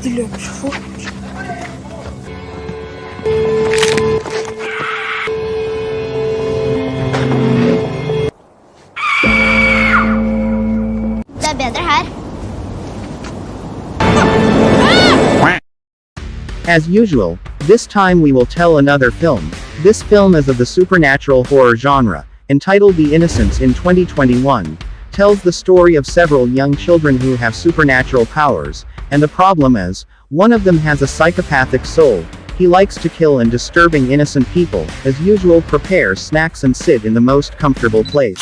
Det løper så fort. Det er bedre her. As usual, this time we will tell another film. This film is of the supernatural horror genre, entitled The Innocents in 2021, tells the story of several young children who have supernatural powers, and the problem is, one of them has a psychopathic soul. He likes to kill and disturbing innocent people, as usual prepares snacks and sit in the most comfortable place.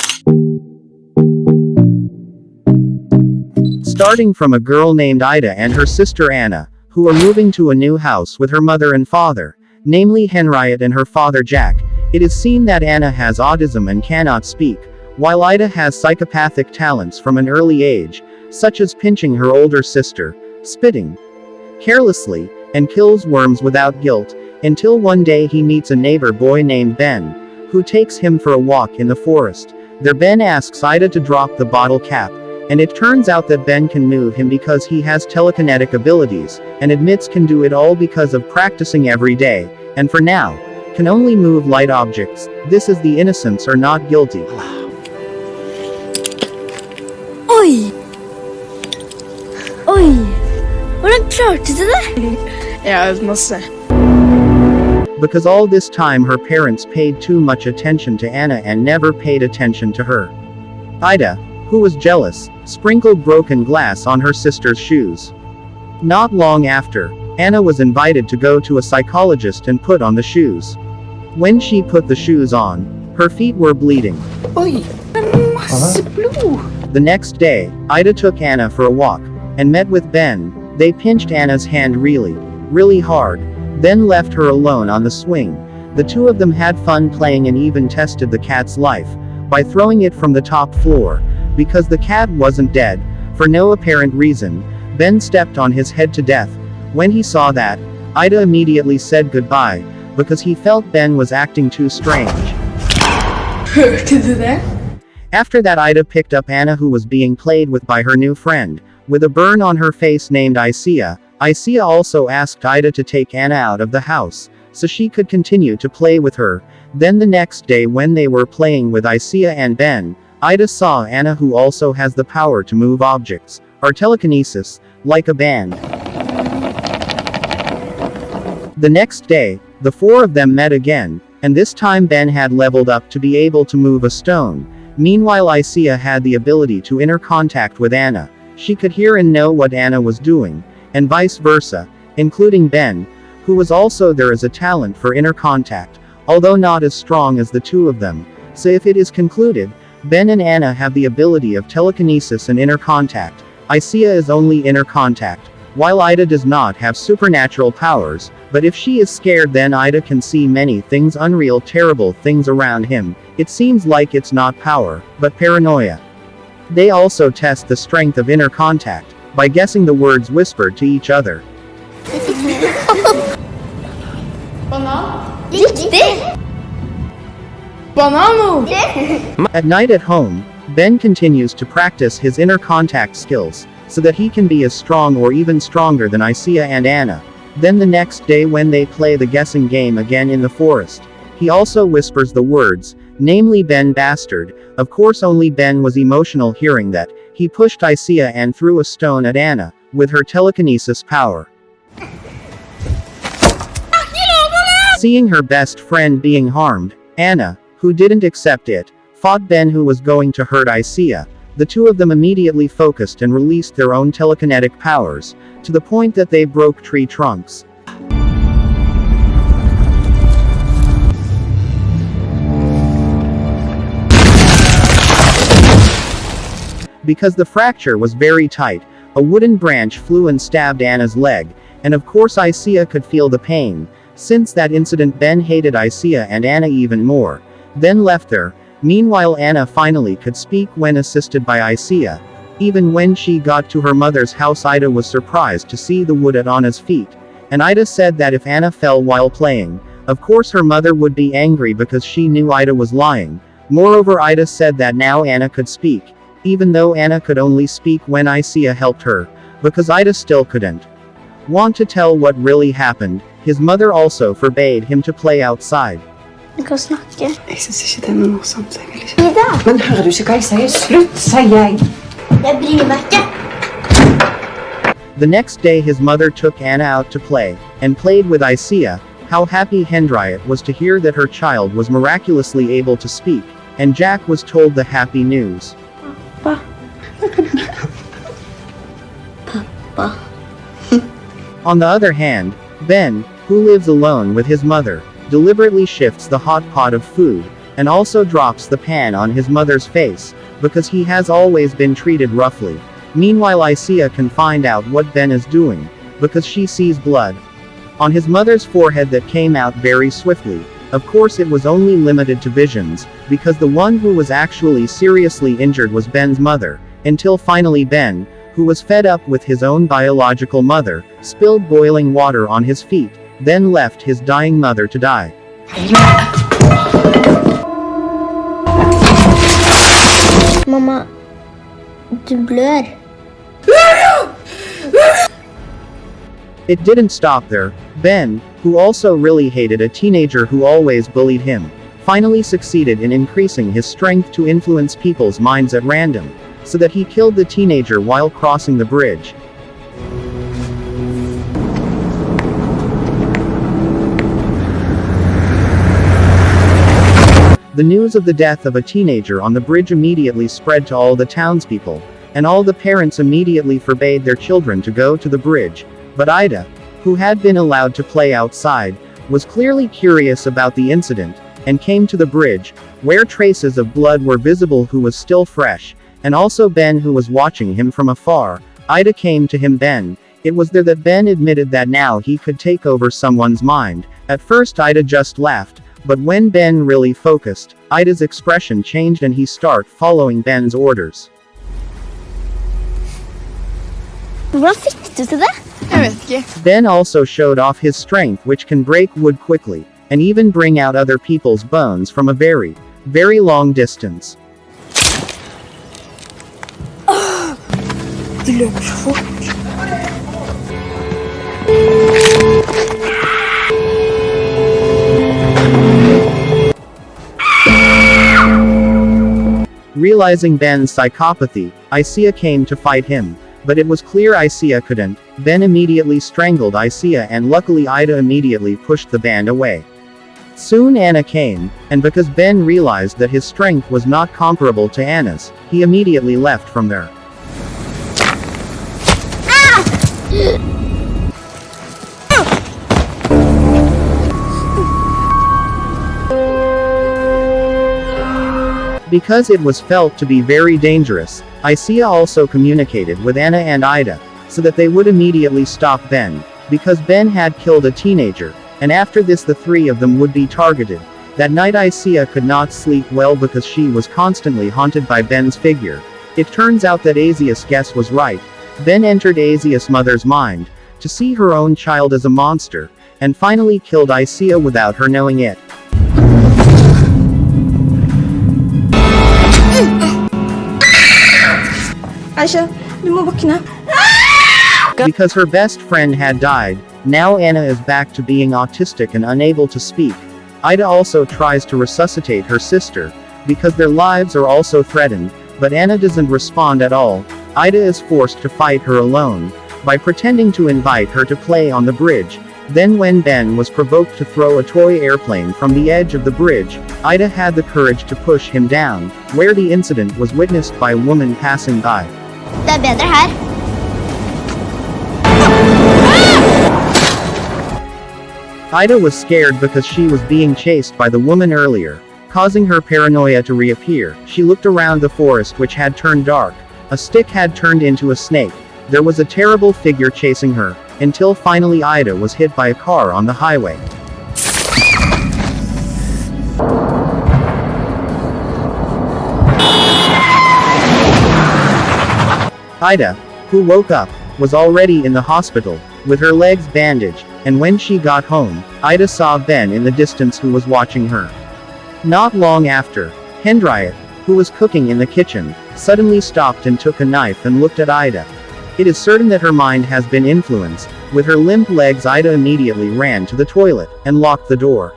Starting from a girl named Ida and her sister Anna, who are moving to a new house with her mother and father, namely Henriette and her father Jack. It is seen that Anna has autism and cannot speak, while Ida has psychopathic talents from an early age, such as pinching her older sister, spitting carelessly, and kills worms without guilt, until one day he meets a neighbor boy named Ben, who takes him for a walk in the forest. There Ben asks Ida to drop the bottle cap, and it turns out that Ben can move him because he has telekinetic abilities, and admits can do it all because of practicing every day, and for now, can only move light objects. This is the innocents are not guilty. Oi! Oi! Hvordan klarte du det? Jeg øvde masse. Because all this time her parents paid too much attention to Anna and never paid attention to her. Ida, who was jealous, sprinkled broken glass on her sister's shoes. Not long after, Anna was invited to go to a psychologist and put on the shoes. When she put the shoes on, her feet were bleeding. Oi! Masse blod! The next day, Ida took Anna for a walk, and met with Ben. They pinched Anna's hand really hard, then left her alone on the swing. The two of them had fun playing and even tested the cat's life, by throwing it from the top floor. Because the cat wasn't dead, for no apparent reason, Ben stepped on his head to death. When he saw that, Ida immediately said goodbye, because he felt Ben was acting too strange. Hørte du det? After that Ida picked up Anna, who was being played with by her new friend, with a burn on her face named Aisha. Aisha also asked Ida to take Anna out of the house, so she could continue to play with her. Then the next day when they were playing with Aisha and Ben, Ida saw Anna, who also has the power to move objects, or telekinesis, like a band. The next day, the four of them met again, and this time Ben had leveled up to be able to move a stone. Meanwhile Aisha had the ability to inner contact with Anna. She could hear and know what Anna was doing, and vice versa, including Ben, who was also there as a talent for inner contact, although not as strong as the two of them. So if it is concluded, Ben and Anna have the ability of telekinesis and inner contact. Aisha is only inner contact, while Ida does not have supernatural powers, but if she is scared then Ida can see many things, unreal terrible things around him. It seems like it's not power, but paranoia. They also test the strength of inner contact, by guessing the words whispered to each other. Banan? Riktig! Banano! At night at home, Ben continues to practice his inner contact skills, so that he can be as strong or even stronger than Aisha and Anna. Then the next day when they play the guessing game again in the forest, he also whispers the words, namely Ben bastard. Of course only Ben was emotional hearing that. He pushed Aisha and threw a stone at Anna, with her telekinesis power. Seeing her best friend being harmed, Anna, who didn't accept it, fought Ben, who was going to hurt Aisha. The two of them immediately focused and released their own telekinetic powers, to the point that they broke tree trunks. Because the fracture was very tight, a wooden branch flew and stabbed Anna's leg, and of course Aisha could feel the pain. Since that incident Ben hated Aisha and Anna even more, then left her. Meanwhile Anna finally could speak when assisted by Aisha. Even when she got to her mother's house Ida was surprised to see the wood at Anna's feet, and Ida said that if Anna fell while playing, of course her mother would be angry because she knew Ida was lying. Moreover Ida said that now Anna could speak, even though Anna could only speak when Aisha helped her, because Ida still couldn't. Want to tell what really happened, his mother also forbade him to play outside. Vi kan snakke. Jeg synes ikke det er noe morsomt. Jeg vil ikke. Men hører du ikke hva jeg sier? Slutt, sier jeg. Jeg bryr meg ikke. The next day his mother took Anna out to play, and played with Aisha. How happy Hendriot was to hear that her child was miraculously able to speak, and Jack was told the happy news. Papa. On the other hand, Ben, who lives alone with his mother, deliberately shifts the hot pot of food, and also drops the pan on his mother's face, because he has always been treated roughly. Meanwhile Aisha can find out what Ben is doing, because she sees blood on his mother's forehead that came out very swiftly. Of course it was only limited to visions, because the one who was actually seriously injured was Ben's mother, until finally Ben, who was fed up with his own biological mother, spilled boiling water on his feet, then left his dying mother to die. Mamma, du blør. It didn't stop there. Ben, who also really hated a teenager who always bullied him, finally succeeded in increasing his strength to influence people's minds at random, so that he killed the teenager while crossing the bridge. The news of the death of a teenager on the bridge immediately spread to all the townspeople, and all the parents immediately forbade their children to go to the bridge. But Ida, who had been allowed to play outside, was clearly curious about the incident, and came to the bridge, where traces of blood were visible, who was still fresh, and also Ben, who was watching him from afar. Ida came to him. It was there that Ben admitted that now he could take over someone's mind. At first Ida just laughed, but when Ben really focused, Ida's expression changed and he started following Ben's orders. Hvordan fikk du til det? Jeg vet ikke. Ben also showed off his strength, which can break wood quickly, and even bring out other people's bones from a very, very long distance. Du løper så fort. Realizing Ben's psychopathy, Aisha came to fight him. But it was clear Aisha couldn't. Ben immediately strangled Aisha, and luckily Ida immediately pushed the band away. Soon Anna came, and because Ben realized that his strength was not comparable to Anna's, he immediately left from there. Because it was felt to be very dangerous, Aisha also communicated with Anna and Ida, so that they would immediately stop Ben, because Ben had killed a teenager, and after this the three of them would be targeted. That night Aisha could not sleep well because she was constantly haunted by Ben's figure. It turns out that Aisha's guess was right. Ben entered Aisha's mother's mind, to see her own child as a monster, and finally killed Aisha without her knowing it. Aisha, du må våkne. Because her best friend had died, now Anna is back to being autistic and unable to speak. Ida also tries to resuscitate her sister, because their lives are also threatened, but Anna doesn't respond at all. Ida is forced to fight her alone, by pretending to invite her to play on the bridge. Then when Ben was provoked to throw a toy airplane from the edge of the bridge, Ida had the courage to push him down, where the incident was witnessed by a woman passing by. Det bedre her. Ida was scared because she was being chased by the woman earlier, causing her paranoia to reappear. She looked around the forest, which had turned dark. A stick had turned into a snake. There was a terrible figure chasing her, until finally Ida was hit by a car on the highway. Ida, who woke up, was already in the hospital, with her legs bandaged, and when she got home, Ida saw Ben in the distance, who was watching her. Not long after, Hendriot, who was cooking in the kitchen, suddenly stopped and took a knife and looked at Ida. It is certain that her mind has been influenced, With her limp legs, Ida immediately ran to the toilet and locked the door.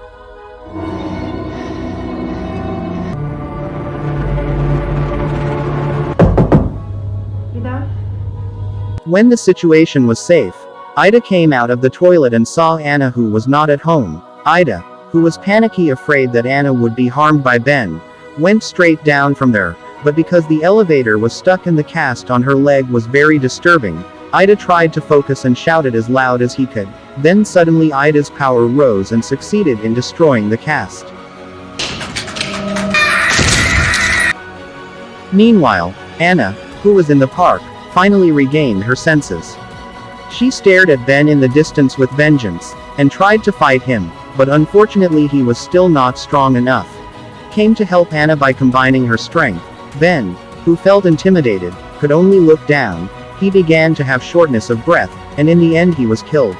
When the situation was safe, Ida came out of the toilet and saw Anna, who was not at home. Ida, who was panicky, afraid that Anna would be harmed by Ben, went straight down from there, but because the elevator was stuck and the cast on her leg was very disturbing, Ida tried to focus and shouted as loud as he could. Then suddenly Ida's power rose and succeeded in destroying the cast. Meanwhile, Anna, who was in the park, finally regained her senses. She stared at Ben in the distance with vengeance, and tried to fight him, but unfortunately he was still not strong enough. Came to help Anna by combining her strength. Ben, who felt intimidated, could only look down. He began to have shortness of breath, and in the end he was killed.